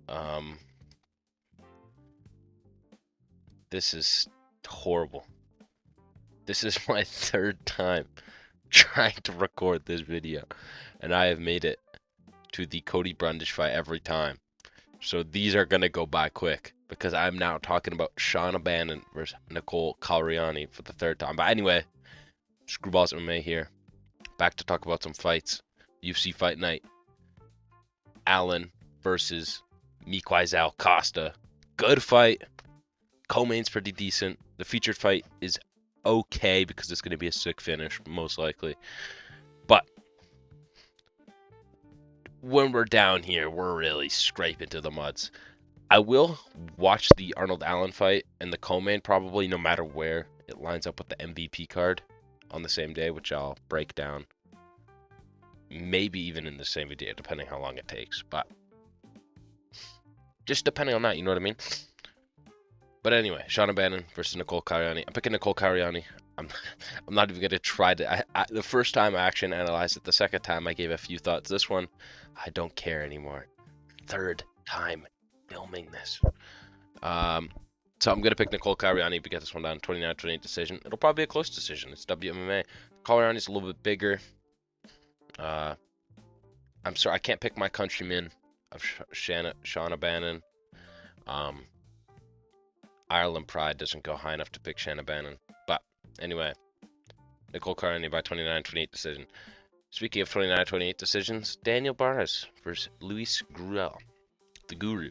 Um, this is horrible. This is my third time trying to record this video, and I have made it to the Cody Brundage fight every time. So these are gonna go by quick because I'm now talking about Shauna Bannon versus Nicole Cariani for the third time. But anyway, Screwballs MMA here. Back to talk about some fights. UFC Fight Night. Allen versus Melquizael Costa. Good fight. Co-main's pretty decent. The featured fight is okay because it's going to be a sick finish, most likely. But when we're down here, we're really scraping to the muds. I will watch the Arnold Allen fight and the co-main probably no matter where it lines up with the MVP card on the same day, which I'll break down. Maybe even in the same video, depending how long it takes. But just depending on that, you know what I mean? But anyway, Shauna Bannon versus Nicole Cariani. I'm picking Nicole Cariani. I'm not even going to try to... the first time I action analyzed it. The second time I gave a few thoughts. This one, I don't care anymore. Third time filming this. So I'm going to pick Nicole Cariani to get this one down. 29-28 decision. It'll probably be a close decision. It's WMMA. Cariani's a little bit bigger. I'm sorry, I can't pick my countryman of Shauna Bannon. Ireland pride doesn't go high enough to pick Shauna Bannon. But anyway, Nicole Cariani by 29-28 decision. Speaking of 29-28 decisions, Daniel Barras versus Luis Gruel, the Guru.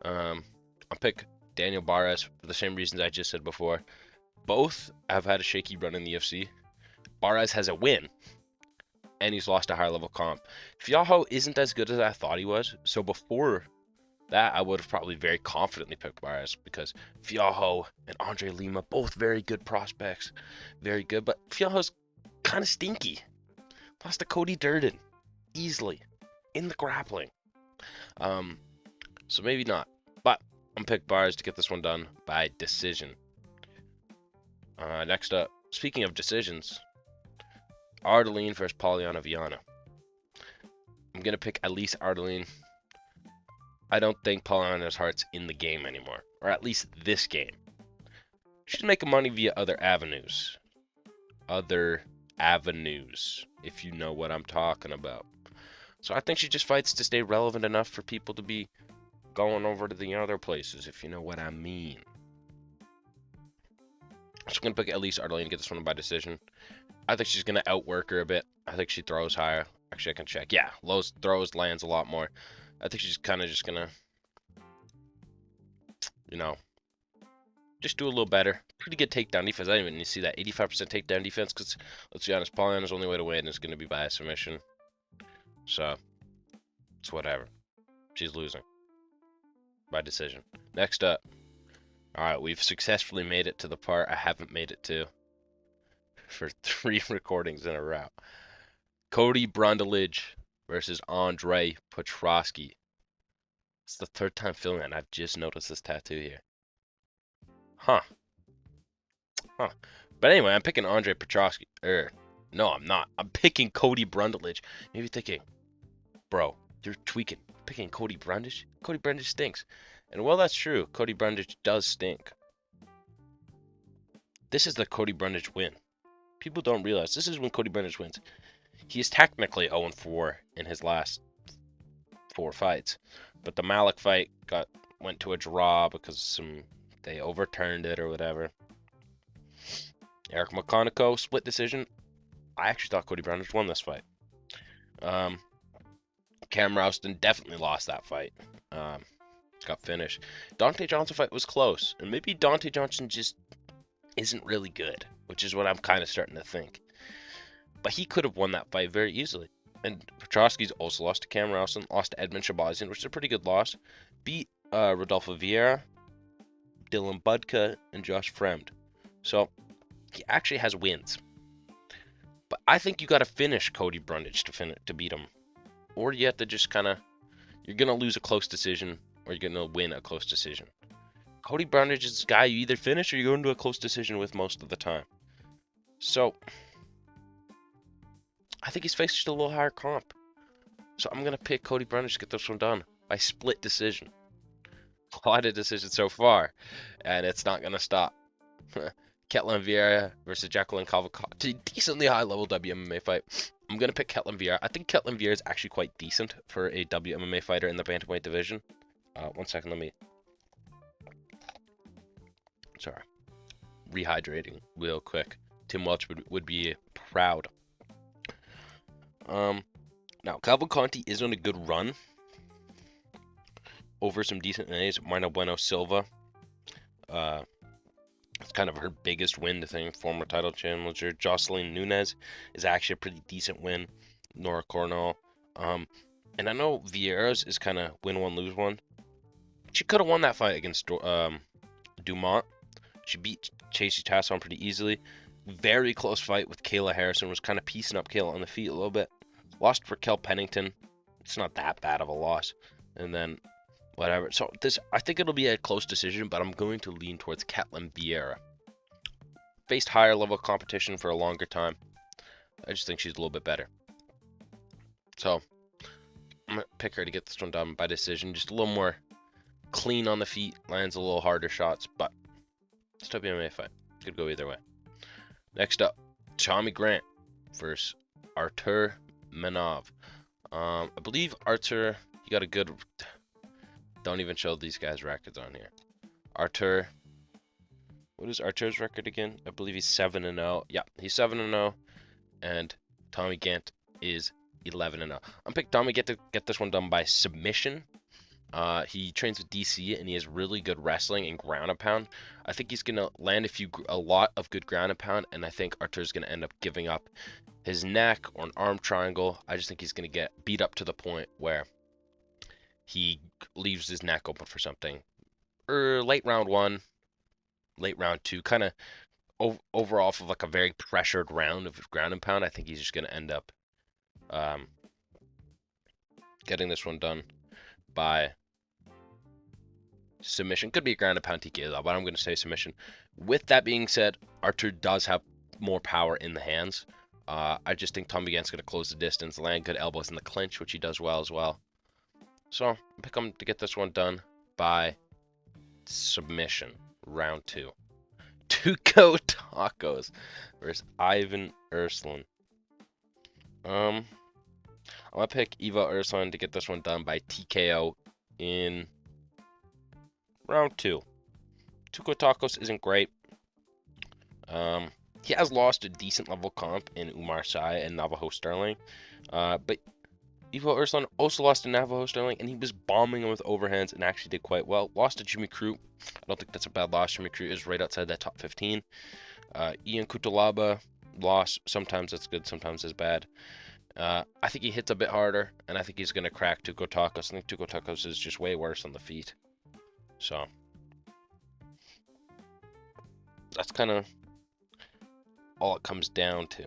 I'll pick Daniel Barras for the same reasons I just said before. Both have had a shaky run in the UFC. Barras has a win, and he's lost a higher level comp. Fialho isn't as good as I thought he was, so before that, I would have probably very confidently picked Barras because Fialho and Andre Lima, both very good prospects. Very good, but Fialho's kind of stinky. Lost to Cody Durden. Easily. In the grappling. So maybe not. But I'm pick Barras to get this one done by decision. Next up, speaking of decisions, Ardeline versus Polyana Viana. I'm going to pick at least Ardeline. I don't think Polyana's heart's in the game anymore. Or at least this game. She's making money via other avenues. Other avenues, if you know what I'm talking about. So I think she just fights to stay relevant enough for people to be going over to the other places, if you know what I mean. So I'm going to pick at least Ardeline to get this one by decision. I think she's going to outwork her a bit. I think she throws higher. Actually, I can check. Yeah, low throws, lands a lot more. I think she's kind of just going to, you know, just do a little better. Pretty good takedown defense. I didn't even see that 85% takedown defense because, let's be honest, Polyana's only way to win is going to be by a submission. So, it's whatever. She's losing by decision. Next up. Alright, we've successfully made it to the part I haven't made it to for 3 recordings in a row. Cody Brundage versus Andre Petrosky. It's the third time filming it, and I've just noticed this tattoo here. Huh. But anyway, I'm picking Andre Petrosky. No, I'm not. I'm picking Cody Brundage. Maybe thinking, bro, you're tweaking. Picking Cody Brundage? Cody Brundage stinks. And while that's true, Cody Brundage does stink. This is the Cody Brundage win. People don't realize this is when Cody Brundage wins. He is technically 0-4 in his last 4 fights, but the Malik fight went to a draw because they overturned it or whatever. Eric McConaughey split decision. I actually thought Cody Brundage won this fight. Cam Rouston definitely lost that fight. Got finished. Dante Johnson fight was close, and maybe Dante Johnson just isn't really good, which is what I'm kind of starting to think. But he could have won that fight very easily. And Petrosky's also lost to Cam Rouston, lost to Edmund Shabazian, which is a pretty good loss. Beat Rodolfo Vieira, Dylan Budka, and Josh Fremd. So he actually has wins. But I think you got to finish Cody Brundage to beat him, or you have to just kind of, you're gonna lose a close decision, or you're gonna win a close decision. Cody Brundage is this guy you either finish or you go into a close decision with most of the time. So I think he's faced a little higher comp. So I'm going to pick Cody Brundage to get this one done by split decision. A lot of decisions so far, and it's not going to stop. Ketlin Vieira versus Jacqueline Cavalcanti. Decently high-level WMMA fight. I'm going to pick Ketlin Vieira. I think Ketlin Vieira is actually quite decent for a WMMA fighter in the bantamweight division. 1 second, let me... Sorry. Rehydrating real quick. Tim Welch would be proud. Now, Cavalcanti is on a good run over some decent names. Marna Bueno Silva. It's kind of her biggest win, the thing. Former title challenger Jocelyn Nunez is actually a pretty decent win. Nora Cornell. And I know Vieira's is kind of win one, lose one. She could have won that fight against Dumont. She beat Chasey Tasson pretty easily. Very close fight with Kayla Harrison. Was kind of piecing up Kayla on the feet a little bit. Lost for Kel Pennington. It's not that bad of a loss. And then whatever. So I think it'll be a close decision, but I'm going to lean towards Ketlin Vieira. Faced higher level competition for a longer time. I just think she's a little bit better. So I'm gonna pick her to get this one done by decision. Just a little more clean on the feet, lands a little harder shots, but it's a WMA fight. Could go either way. Next up, Tommy Grant versus Artur Manov. I believe Artur, he got a good... Don't even show these guys' records on here. Artur, what is Artur's record again? I believe he's 7-0. Yeah, he's 7-0, and Tommy Gant is 11-0. I'm picking Tommy Gant to get this one done by submission. He trains with DC, and he has really good wrestling and ground and pound. I think he's gonna land a lot of good ground and pound, and I think Artur's gonna end up giving up his neck or an arm triangle. I just think he's gonna get beat up to the point where he leaves his neck open for something. Late round 1, late round 2, kind of over off of like a very pressured round of ground and pound. I think he's just gonna end up getting this one done by submission. Could be a ground and pound TKO though, but I'm going to say submission. With that being said, Artur does have more power in the hands. I just think Tommy Gant's going to close the distance, land good elbows in the clinch, which he does well as well. So, pick him to get this one done by submission. Round 2. Tuco Tacos versus Ivan Urslan. I'm going to pick Ivo Urslan to get this one done by TKO in round 2. Tuco Tacos isn't great. He has lost a decent level comp in Umar Sai and Navajo Sterling. But Ivo Urslan also lost to Navajo Sterling, and he was bombing him with overhands and actually did quite well. Lost to Jimmy Crute. I don't think that's a bad loss. Jimmy Crute is right outside that top 15. Ian Kutalaba lost. Sometimes that's good, sometimes it's bad. I think he hits a bit harder, and I think he's going to crack Tuco Tacos. I think Tuco Tacos is just way worse on the feet. So, that's kind of all it comes down to.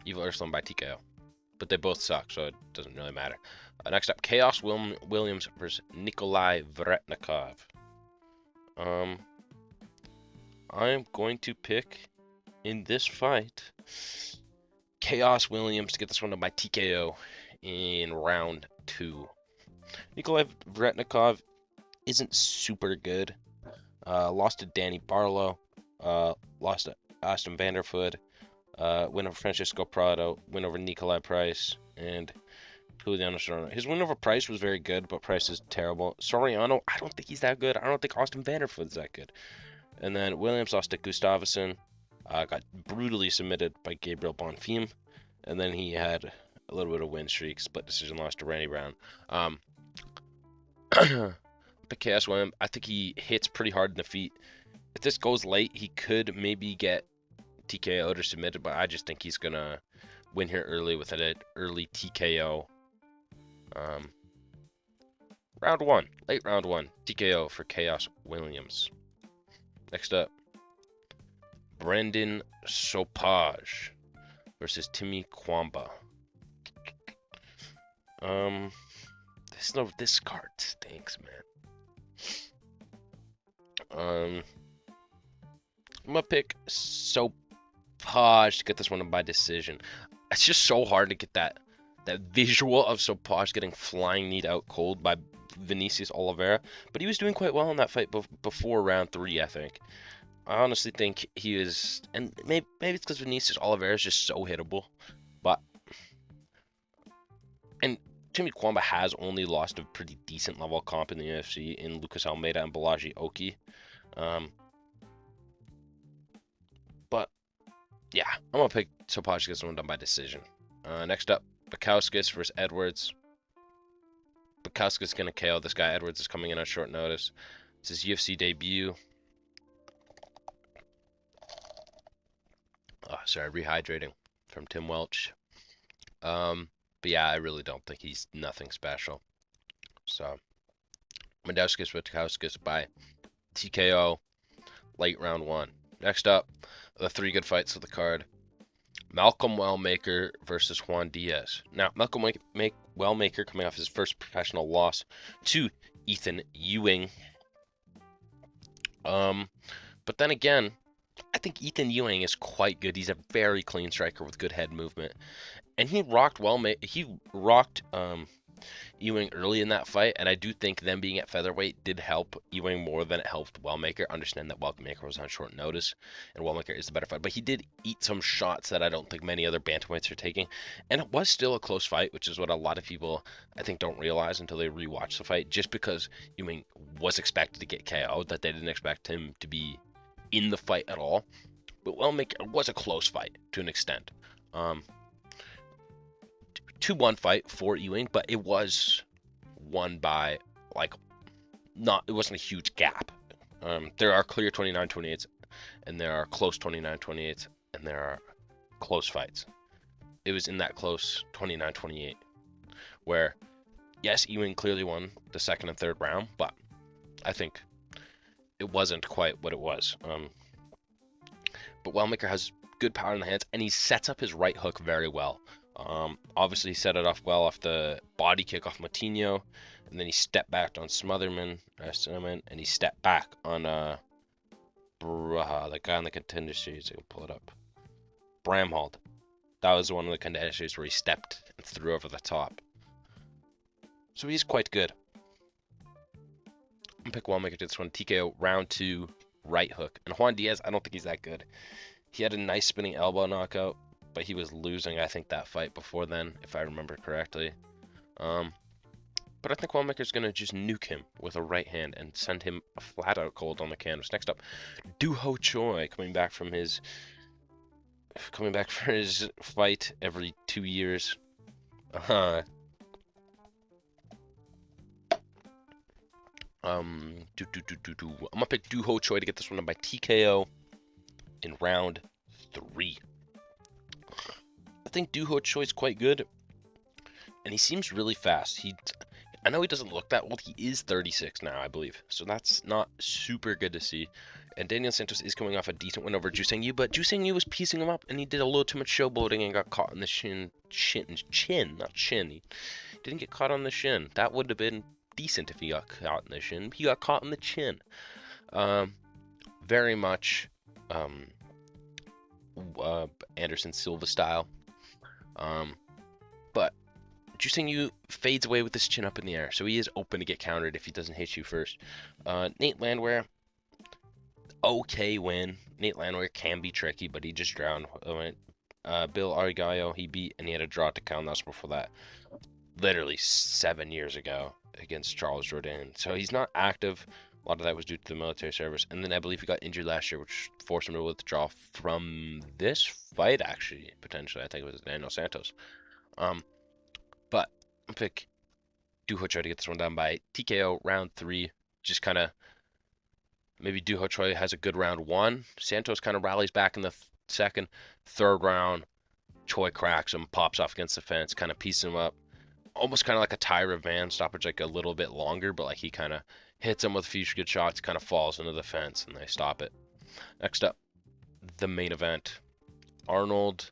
Ivo Urslan by TKO. But they both suck, so it doesn't really matter. Next up, Chaos Williams versus Nikolai Vretnikov. I am going to pick, in this fight, Chaos Williams to get this one done by TKO in round 2. Nikolai Vretnikov isn't super good. Lost to Danny Barlow. Lost to Austin Vanderfoot. Win over Francisco Prado, win over Nikolai Price, and Juliano Soriano. His win over Price was very good, but Price is terrible. Soriano, I don't think he's that good. I don't think Austin Vanderfoot is that good. And then Williams lost to Gustafsson, got brutally submitted by Gabriel Bonfim, and then he had a little bit of win streak, split decision loss to Randy Brown. But Chaos Williams, I think he hits pretty hard in the feet. If this goes late, he could maybe get TKO'd or submitted, but I just think he's gonna win here early with an early TKO. Round 1, late round 1, TKO for Chaos Williams. Next up, Brendan Sopage versus Timmy Kwamba. This card stinks, man. I'm gonna pick Sopage to get this one by decision. It's just so hard to get that that visual of Soposh getting flying kneed out cold by Vinicius Oliveira, but he was doing quite well in that fight before round 3, I think. I honestly think he is, and maybe it's because Vinicius Oliveira is just so hittable, but, and Timmy Kwamba has only lost a pretty decent level comp in the UFC in Lucas Almeida and Balaji Oki. But, yeah, I'm going to pick Soposh to get someone done by decision. Next up, Bukauskas versus Edwards. Bukauskas is going to KO this guy. Edwards is coming in on short notice. It's his UFC debut. Oh, sorry, rehydrating from Tim Welch. But yeah, I really don't think he's nothing special. So, Bukauskas by TKO, late round 1. Next up, the 3 good fights of the card. Malcolm Wellmaker versus Juan Diaz. Now, Malcolm Wellmaker coming off his first professional loss to Ethan Ewing. But then again, I think Ethan Ewing is quite good. He's a very clean striker with good head movement. And he rocked Ewing early in that fight, and I do think them being at featherweight did help Ewing more than it helped Wellmaker. Understand that Wellmaker was on short notice, and Wellmaker is the better fight, but he did eat some shots that I don't think many other bantamweights are taking, and it was still a close fight, which is what a lot of people, I think, don't realize until they rewatch the fight, just because Ewing was expected to get KO'd, that they didn't expect him to be in the fight at all. But Wellmaker was a close fight to an extent. 2-1 fight for Ewing, but it was won by, like, it wasn't a huge gap. There are clear 29-28s, and there are close 29-28s, and there are close fights. It was in that close 29-28 where, yes, Ewing clearly won the second and third round, but I think it wasn't quite what it was. But Wellmaker has good power in the hands, and he sets up his right hook very well. Obviously, he set it off well off the body kick off Matinho, and then he stepped back on Smotherman, and he stepped back on the guy in the contender series. I'll pull it up. Bramhold. That was one of the contender series where he stepped and threw over the top. So he's quite good. I'm gonna pick Wellmaker to this one. TKO round 2, right hook. And Juan Diaz, I don't think he's that good. He had a nice spinning elbow knockout, but he was losing, I think, that fight before then, if I remember correctly. But I think Wellmaker's going to just nuke him with a right hand and send him flat out cold on the canvas. Next up, Doo Ho Choi, coming back for his fight every 2 years. I'm gonna pick Doo Ho Choi to get this one done by TKO in round 3. I think Doo Ho Choi is quite good, and he seems really fast. I know he doesn't look that old. He is 36 now, I believe, so that's not super good to see. And Daniel Santos is coming off a decent win over Ju Yu, but Ju Yu was piecing him up, and he did a little too much showboating and got caught in the chin, not chin. He didn't get caught on the shin. That would have been decent if he got caught in the shin. He got caught in the chin. Very much Anderson Silva style. But Ju Yu fades away with his chin up in the air, so he is open to get countered if he doesn't hit you first. Nate Landwehr, okay win. Nate Landwehr can be tricky, but he just drowned. Bill Arigallo, he beat, and he had a draw to count. That's before that. Literally 7 years ago against Charles Jourdain. So he's not active. A lot of that was due to the military service. And then I believe he got injured last year, which forced him to withdraw from this fight, actually, potentially. I think it was Daniel Santos. But I'll pick Doo Ho Choi to get this one done by TKO round 3. Just kind of, maybe Doo Ho Choi has a good round 1. Santos kind of rallies back in the second. Third round, Choi cracks him, pops off against the fence, kind of pieces him up. Almost kind of like a Tyra Van stoppage, like a little bit longer, but like he kind of hits him with a few good shots, kind of falls into the fence, and they stop it. Next up, the main event. Arnold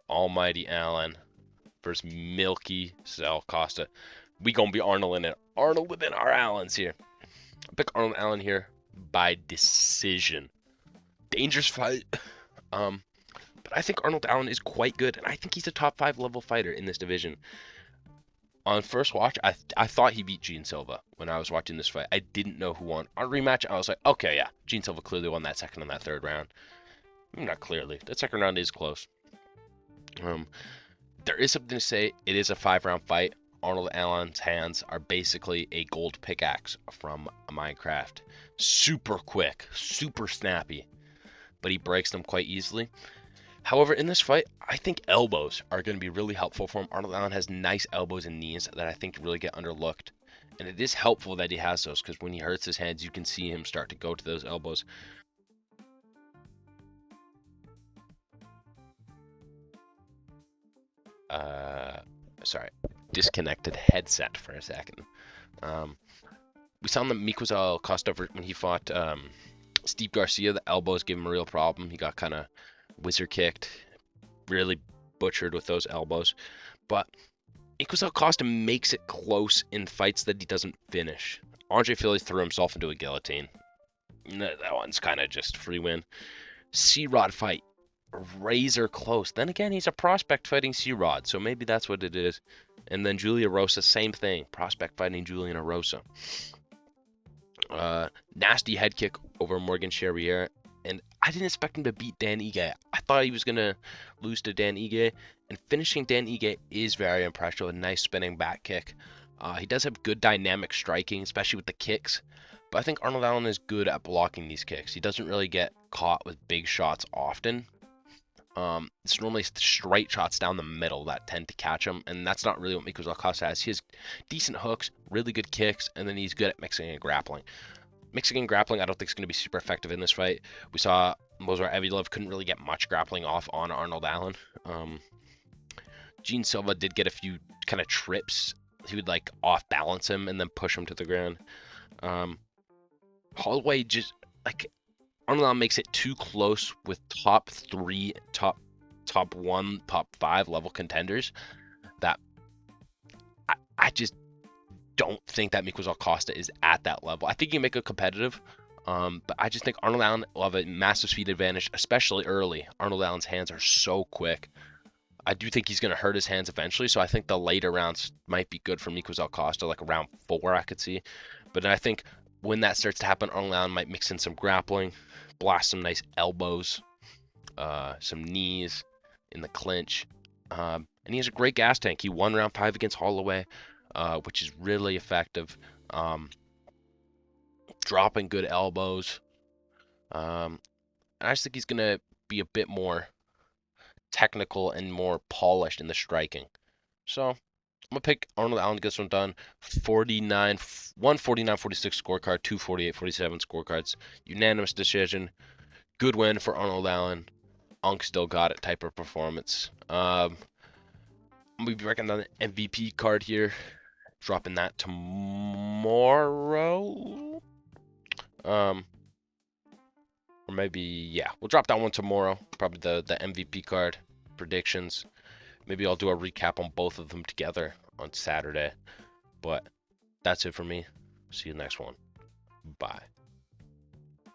Almighty Allen versus Melquizael Costa. We gonna be Arnold in it. Arnold within our Allens here. I pick Arnold Allen here by decision. Dangerous fight. But But I think Arnold Allen is quite good, and I think he's a top 5 level fighter in this division. On first watch, I thought he beat Gene Silva when I was watching this fight. I didn't know who won. On rematch, I was like, okay, yeah, Gene Silva clearly won that second and that third round. Not clearly. That second round is close. There is something to say. It is a 5-round fight. Arnold Allen's hands are basically a gold pickaxe from Minecraft. Super quick, super snappy, but he breaks them quite easily. However, in this fight, I think elbows are going to be really helpful for him. Arnold Allen has nice elbows and knees that I think really get underlooked. And it is helpful that he has those, because when he hurts his hands, you can see him start to go to those elbows. Sorry, disconnected headset for a second. We saw in the Melquizael Costa when he fought Steve Garcia, the elbows gave him a real problem. He got kind of wizard kicked, really butchered with those elbows. But Melquizael Costa makes it close in fights that he doesn't finish. Andre Philly threw himself into a guillotine. That one's kind of just free win. C-Rod fight, razor close. Then again, he's a prospect fighting C-Rod, so maybe that's what it is. And then Julia Rosa, same thing. Prospect fighting Juliana Rosa. Nasty head kick over Morgan Charrier. And I didn't expect him to beat Dan Ige. I thought he was going to lose to Dan Ige. And finishing Dan Ige is very impressive. A nice spinning back kick. He does have good dynamic striking, especially with the kicks. But I think Arnold Allen is good at blocking these kicks. He doesn't really get caught with big shots often. It's normally straight shots down the middle that tend to catch him, and that's not really what Melquizael Costa has. He has decent hooks, really good kicks, and then he's good at mixing and grappling. Mixing and grappling, I don't think is going to be super effective in this fight. We saw Movsar Evloev couldn't really get much grappling off on Arnold Allen. Gene Silva did get a few kind of trips. He would like off balance him and then push him to the ground. Holloway just like Arnold Allen makes it too close with top 3, top 1, top 5 level contenders that I just don't think that Melquizael Costa is at that level. I think he can make it competitive, but I just think Arnold Allen will have a massive speed advantage, especially early. Arnold Allen's hands are so quick. I do think he's going to hurt his hands eventually, so I think the later rounds might be good for Melquizael Costa, like around 4 I could see. But then I think when that starts to happen, Arnold Allen might mix in some grappling, blast some nice elbows, some knees in the clinch. And he has a great gas tank. He won round 5 against Holloway, which is really effective. Dropping good elbows. And I just think he's going to be a bit more technical and more polished in the striking. So I'm going to pick Arnold Allen to get this one done. 149-46 scorecard, 248-47 scorecards. Unanimous decision. Good win for Arnold Allen. Unk still got it type of performance. I'm going to be breaking down the MVP card here. Dropping that tomorrow. Or maybe, yeah, we'll drop that one tomorrow. Probably the MVP card predictions. Maybe I'll do a recap on both of them together on Saturday. But that's it for me. See you next one. Bye.